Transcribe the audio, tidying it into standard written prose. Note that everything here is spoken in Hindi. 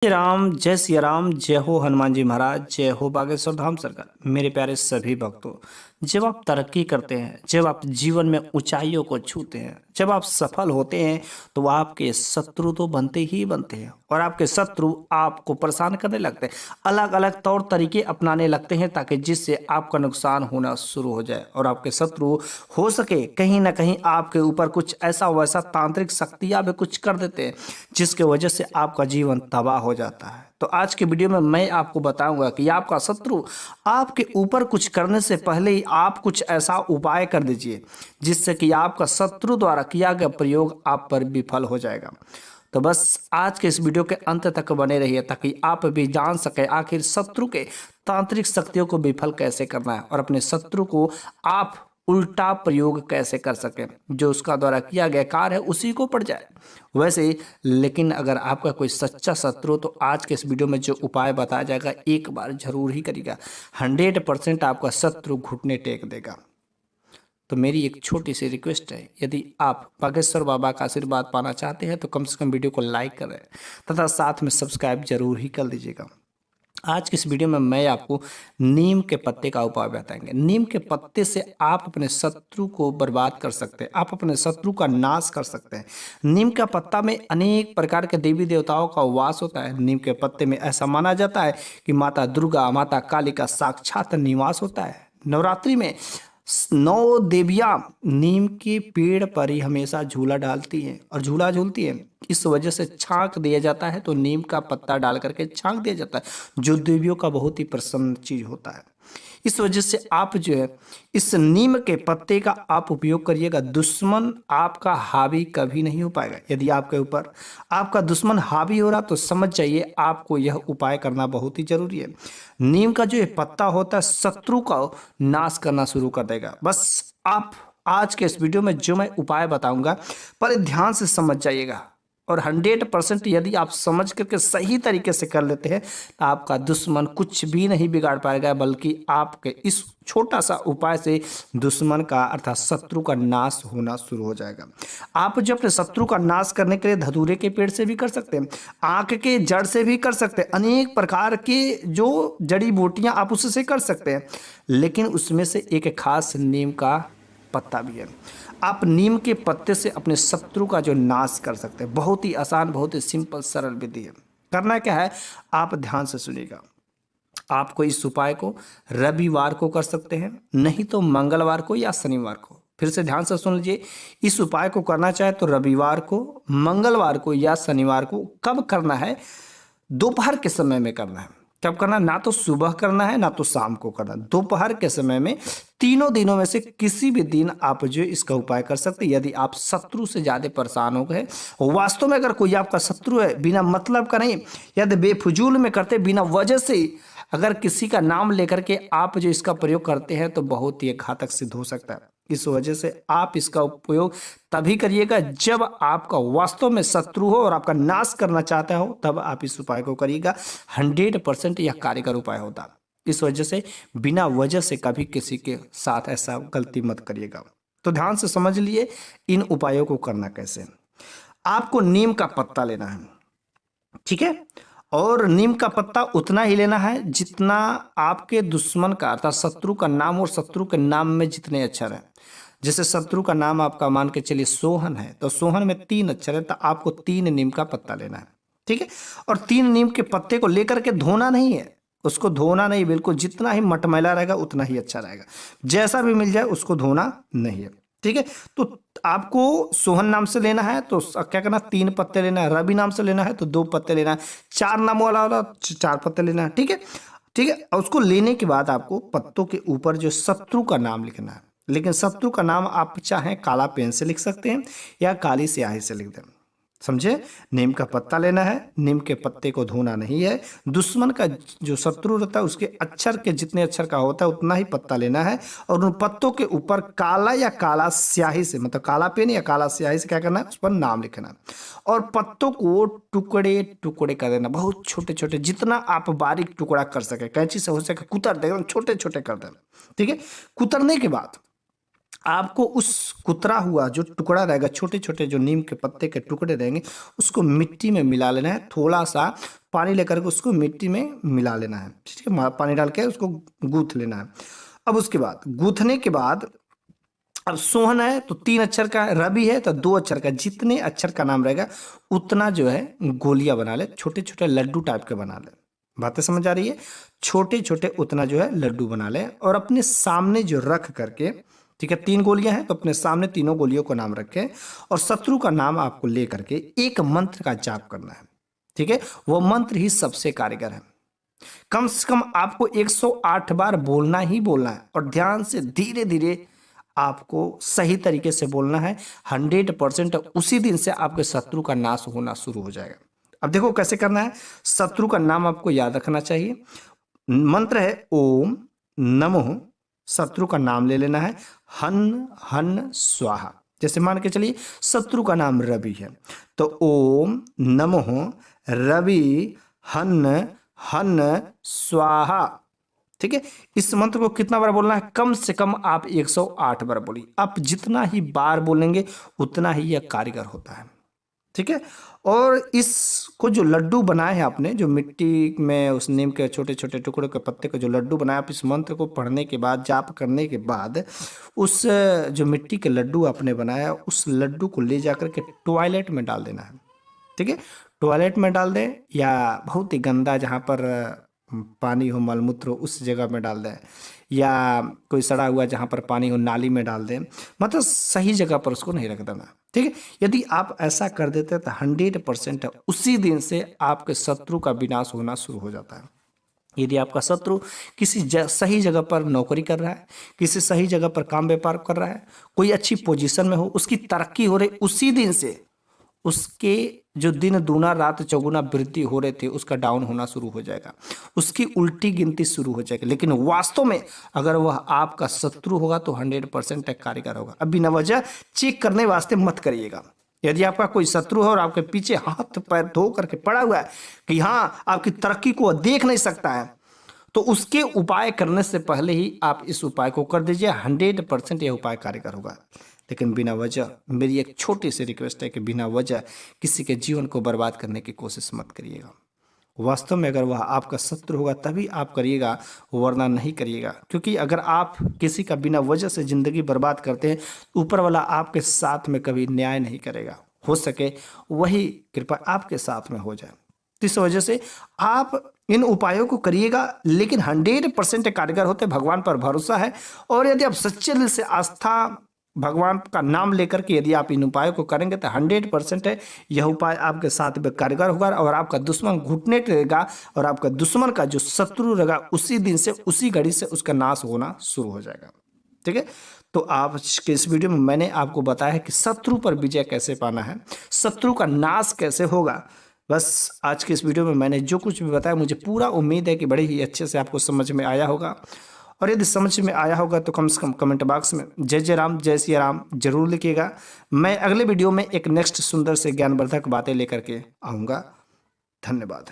जय राम, जय सिया राम, जय हो हनुमान जी महाराज, जय हो बागेश्वर धाम सरकार। मेरे प्यारे सभी भक्तों, जब आप तरक्की करते हैं, जब आप जीवन में ऊंचाइयों को छूते हैं, जब आप सफल होते हैं, तो आपके शत्रु तो बनते ही बनते हैं और आपके शत्रु आपको परेशान करने लगते हैं। अलग अलग तौर तरीके अपनाने लगते हैं ताकि जिससे आपका नुकसान होना शुरू हो जाए और आपके शत्रु हो सके कहीं ना कहीं आपके ऊपर कुछ ऐसा वैसा तांत्रिक शक्तियां भी कुछ कर देते हैं जिसके वजह से आपका जीवन तबाह हो जाता है। तो आज के वीडियो में मैं आपको बताऊंगा कि आपका शत्रु आपके ऊपर कुछ करने से पहले ही आप कुछ ऐसा उपाय कर दीजिए जिससे कि आपका शत्रु द्वारा किया गया प्रयोग आप पर विफल हो जाएगा। तो बस आज के इस वीडियो के अंत तक बने रहिए ताकि आप भी जान सके आखिर शत्रु के तांत्रिक शक्तियों को विफल कैसे करना है और अपने शत्रु को आप उल्टा प्रयोग कैसे कर सके, जो उसका द्वारा किया गया कार्य है उसी को पड़ जाए वैसे ही। लेकिन अगर आपका कोई सच्चा शत्रु तो आज के इस वीडियो में जो उपाय बताया जाएगा एक बार जरूर ही करिएगा। 100% आपका शत्रु घुटने टेक देगा। तो मेरी एक छोटी सी रिक्वेस्ट है, यदि आप बागेश्वर बाबा का आशीर्वाद पाना चाहते हैं तो कम से कम वीडियो को लाइक करें तथा साथ में सब्सक्राइब जरूर ही कर दीजिएगा। आज की इस वीडियो में मैं आपको नीम के पत्ते का उपाय बताएंगे। नीम के पत्ते से आप अपने शत्रु को बर्बाद कर सकते हैं, आप अपने शत्रु का नाश कर सकते हैं। नीम का पत्ता में अनेक प्रकार के देवी देवताओं का वास होता है। नीम के पत्ते में ऐसा माना जाता है कि माता दुर्गा, माता काली का साक्षात निवास होता है। नवरात्रि में 9 देवियां नीम के पेड़ पर ही हमेशा झूला डालती हैं और झूला झूलती हैं। इस वजह से छांक दिया जाता है, तो नीम का पत्ता डाल करके छांक दिया जाता है जो देवियों का बहुत ही प्रसन्न चीज होता है। इस वजह से आप जो है इस नीम के पत्ते का आप उपयोग करिएगा। दुश्मन आपका हावी कभी नहीं हो पाएगा। यदि आपके ऊपर आपका दुश्मन हावी हो रहा तो समझ जाइए आपको यह उपाय करना बहुत ही जरूरी है। नीम का जो ये पत्ता होता है शत्रु का नाश करना शुरू कर देगा। बस आप आज के इस वीडियो में जो मैं उपाय बताऊंगा पर ध्यान से समझ जाइएगा और 100% यदि आप समझ करके सही तरीके से कर लेते हैं तो आपका दुश्मन कुछ भी नहीं बिगाड़ पाएगा, बल्कि आपके इस छोटा सा उपाय से दुश्मन का अर्थात शत्रु का नाश होना शुरू हो जाएगा। आप जो अपने शत्रु का नाश करने के लिए धतूरे के पेड़ से भी कर सकते हैं, आंख के जड़ से भी कर सकते हैं, अनेक प्रकार के जो जड़ी बूटियां आप उससे कर सकते हैं, लेकिन उसमें से एक खास नीम का पत्ता भी है। आप नीम के पत्ते से अपने शत्रु का जो नाश कर सकते हैं। बहुत ही आसान, बहुत ही सिंपल सरल विधि है। करना क्या है, आप ध्यान से सुनिएगा। आपको इस उपाय को रविवार को कर सकते हैं, नहीं तो मंगलवार को या शनिवार को। फिर से ध्यान से सुन लीजिए, इस उपाय को करना चाहे तो रविवार को, मंगलवार को या शनिवार को। कब करना है, दोपहर के समय में करना है। कब करना, ना तो सुबह करना है ना तो शाम को करना, दोपहर के समय में। तीनों दिनों में से किसी भी दिन आप जो इसका उपाय कर सकते हैं यदि आप शत्रु से ज्यादा परेशान हो गए। वास्तव में अगर कोई आपका शत्रु है, बिना मतलब का नहीं, यदि बेफजूल में करते, बिना वजह से अगर किसी का नाम लेकर के आप जो इसका प्रयोग करते हैं तो बहुत ही घातक सिद्ध हो सकता है। इस वजह से आप इसका उपयोग तभी करिएगा जब आपका वास्तव में शत्रु हो और आपका नाश करना चाहता हो, तब आप इस उपाय को करिएगा। 100% यह कार्यकर उपाय होता है। इस वजह से बिना वजह से कभी किसी के साथ ऐसा गलती मत करिएगा। तो ध्यान से समझ लिए इन उपायों को करना कैसे। आपको नीम का पत्ता लेना है, ठीक है, और नीम का पत्ता उतना ही लेना है जितना आपके दुश्मन का अर्थात शत्रु का नाम और शत्रु के नाम में जितने अक्षर हैं। जैसे शत्रु का नाम आपका मान के चलिए सोहन है, तो सोहन में 3 अक्षर है, तो आपको 3 नीम का पत्ता लेना है, ठीक है। और 3 नीम के पत्ते को लेकर के धोना नहीं है, उसको धोना नहीं, बिल्कुल जितना ही मटमैला रहेगा उतना ही अच्छा रहेगा। जैसा भी मिल जाए उसको धोना नहीं है, ठीक है। तो आपको सोहन नाम से लेना है तो क्या करना, 3 पत्ते लेना है। रवि नाम से लेना है तो 2 पत्ते लेना है। 4 नाम वाला 4 पत्ते लेना है, ठीक है, ठीक है। और उसको लेने के बाद आपको पत्तों के ऊपर जो शत्रु का नाम लिखना है, लेकिन शत्रु का नाम आप चाहें काला पेन से लिख सकते हैं या काली स्याही से लिख दें, समझे। नीम का पत्ता लेना है, नीम के पत्ते को धोना नहीं है। दुश्मन का जो शत्रु रहता है उसके अक्षर के जितने अक्षर का होता है उतना ही पत्ता लेना है और उन पत्तों के ऊपर काला या काला स्याही से, मतलब काला पेन या काला स्याही से क्या करना है, उस पर नाम लिखना है। और पत्तों को टुकड़े टुकड़े कर देना, बहुत छोटे छोटे, जितना आप बारीक टुकड़ा कर सके, कैंची से हो सके कुतर देना, छोटे छोटे कर देना, ठीक है। कुतरने के बाद आपको उस कुतरा हुआ जो टुकड़ा रहेगा, छोटे छोटे जो नीम के पत्ते के टुकड़े रहेंगे, उसको मिट्टी में मिला लेना है। थोड़ा सा पानी लेकर के उसको मिट्टी में मिला लेना है, ठीक है। पानी डाल के उसको गूंथ लेना है। अब उसके बाद गूंथने के बाद, अब सोहन है तो 3 अक्षर का, रवि है तो 2 अक्षर का, जितने अक्षर का नाम रहेगा उतना जो है गोलियां बना ले, छोटे छोटे लड्डू टाइप के बना ले। बातें समझ आ रही है? छोटे छोटे उतना जो है लड्डू बना ले और अपने सामने जो रख करके, ठीक है, 3 गोलियां हैं तो अपने सामने तीनों गोलियों को नाम रखें और शत्रु का नाम आपको ले करके एक मंत्र का जाप करना है, ठीक है। वो मंत्र ही सबसे कारगर है। कम से कम आपको 108 बार बोलना ही बोलना है और ध्यान से धीरे धीरे आपको सही तरीके से बोलना है। 100% उसी दिन से आपके शत्रु का नाश होना शुरू हो जाएगा। अब देखो कैसे करना है। शत्रु का नाम आपको याद रखना चाहिए। मंत्र है ओम नमः, शत्रु का नाम ले लेना है, हन हन स्वाहा। जैसे मान के चलिए शत्रु का नाम रवि है तो ओम नमः रवि हन हन स्वाहा, ठीक है। इस मंत्र को कितना बार बोलना है? कम से कम आप 108 बार बोलिए। आप जितना ही बार बोलेंगे उतना ही यह कारगर होता है, ठीक है। और इसको जो लड्डू बनाए हैं आपने, जो मिट्टी में उस नीम के छोटे छोटे टुकड़े के पत्ते के जो लड्डू बनाए, आप इस मंत्र को पढ़ने के बाद, जाप करने के बाद, उस जो मिट्टी के लड्डू आपने बनाया उस लड्डू को ले जाकर के टॉयलेट में डाल देना है, ठीक है। टॉयलेट में डाल दें या बहुत ही गंदा जहाँ पर पानी हो, मलमूत्र हो, उस जगह में डाल दें, या कोई सड़ा हुआ जहाँ पर पानी हो नाली में डाल दें। मतलब सही जगह पर उसको नहीं रख देना, ठीक है। यदि आप ऐसा कर देते हैं तो 100% उसी दिन से आपके शत्रु का विनाश होना शुरू हो जाता है। यदि आपका शत्रु किसी सही जगह पर नौकरी कर रहा है, किसी सही जगह पर काम व्यापार कर रहा है, कोई अच्छी पोजीशन में हो, उसकी तरक्की हो रही, उसी दिन से उसके जो दिन दूना रात चौगुना वृद्धि हो रहे थे उसका डाउन होना शुरू हो जाएगा, उसकी उल्टी गिनती शुरू हो जाएगी। लेकिन वास्तव में अगर वह आपका शत्रु होगा तो 100% कारगर होगा। अब बिना वजह चेक करने वास्ते मत करिएगा। यदि आपका कोई शत्रु है और आपके पीछे हाथ पैर धो करके पड़ा हुआ है कि हाँ आपकी तरक्की को वह देख नहीं सकता है, तो उसके उपाय करने से पहले ही आप इस उपाय को कर दीजिए। 100% यह उपाय कारगर होगा। लेकिन बिना वजह, मेरी एक छोटी सी रिक्वेस्ट है कि बिना वजह किसी के जीवन को बर्बाद करने की कोशिश मत करिएगा। वास्तव में अगर वह आपका शत्रु होगा तभी आप करिएगा, वरना नहीं करिएगा। क्योंकि अगर आप किसी का बिना वजह से ज़िंदगी बर्बाद करते हैं, ऊपर वाला आपके साथ में कभी न्याय नहीं करेगा। हो सके वही कृपा आपके साथ में हो जाए। तो इस वजह से आप इन उपायों को करिएगा, लेकिन 100% कारगर होते। भगवान पर भरोसा है और यदि आप सच्चे दिल से आस्था, भगवान का नाम लेकर के यदि आप इन उपायों को करेंगे तो 100% है यह उपाय आपके साथ में कारगर होगा और आपका दुश्मन घुटने टेकेगा और आपका दुश्मन का जो शत्रु रहेगा उसी दिन से, उसी घड़ी से उसका नाश होना शुरू हो जाएगा, ठीक है। तो आज के इस वीडियो में मैंने आपको बताया है कि शत्रु पर विजय कैसे पाना है, शत्रु का नाश कैसे होगा। बस आज के इस वीडियो में मैंने जो कुछ भी बताया, मुझे पूरा उम्मीद है कि बड़े ही अच्छे से आपको समझ में आया होगा। और यदि समझ में आया होगा तो कम से कम कमेंट बॉक्स में जय जय राम, जय सिया राम जरूर लिखिएगा। मैं अगले वीडियो में एक नेक्स्ट सुंदर से ज्ञानवर्धक बातें लेकर के आऊँगा। धन्यवाद।